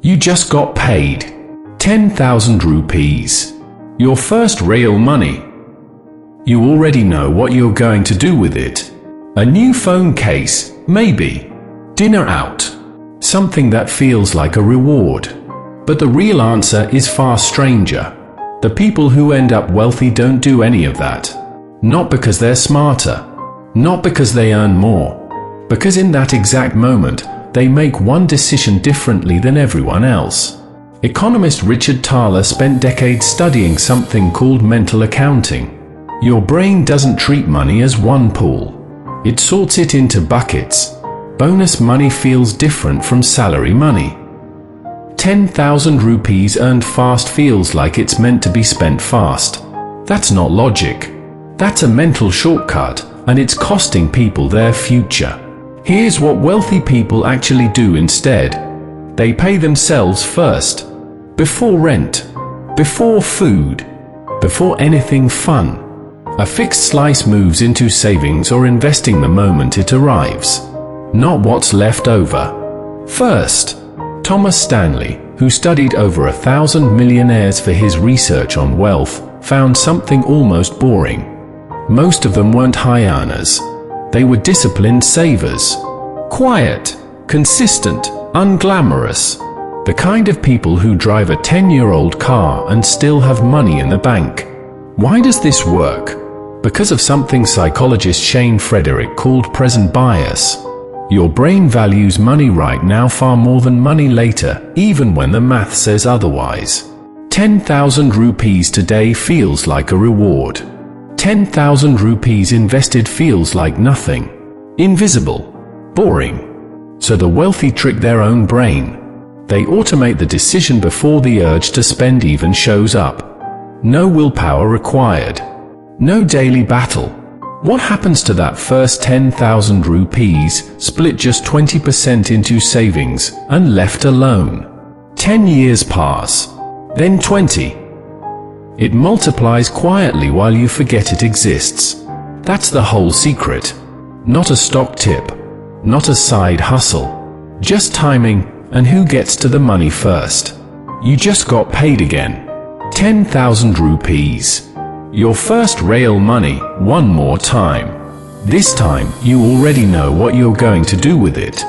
You just got paid 10,000 rupees. Your first real money. You already know what you're going to do with it. A new phone case, maybe. Dinner out. Something that feels like a reward. But the real answer is far stranger. The people who end up wealthy don't do any of that. Not because they're smarter. Not because they earn more. Because in that exact moment, they make one decision differently than everyone else. Economist Richard Thaler spent decades studying something called mental accounting. Your brain doesn't treat money as one pool. It sorts it into buckets. Bonus money feels different from salary money. 10,000 rupees earned fast feels like it's meant to be spent fast. That's not logic. That's a mental shortcut, and it's costing people their future. Here's what wealthy people actually do instead. They pay themselves first. Before rent. Before food. Before anything fun. A fixed slice moves into savings or investing the moment it arrives. Not what's left over. First, Thomas Stanley, who studied over 1,000 millionaires for his research on wealth, found something almost boring. Most of them weren't high earners. They were disciplined savers. Quiet, consistent, unglamorous. The kind of people who drive a 10-year-old car and still have money in the bank. Why does this work? Because of something psychologist Shane Frederick called present bias. Your brain values money right now far more than money later, even when the math says otherwise. 10,000 rupees today feels like a reward. 10,000 rupees invested feels like nothing. Invisible. Boring. So the wealthy trick their own brain. They automate the decision before the urge to spend even shows up. No willpower required. No daily battle. What happens to that first 10,000 rupees, split just 20% into savings, and left alone? 10 years pass. Then 20. It multiplies quietly while you forget it exists. That's the whole secret. Not a stock tip. Not a side hustle. Just timing, and who gets to the money first. You just got paid again. 10,000 rupees. Your first real money, one more time. This time, you already know what you're going to do with it.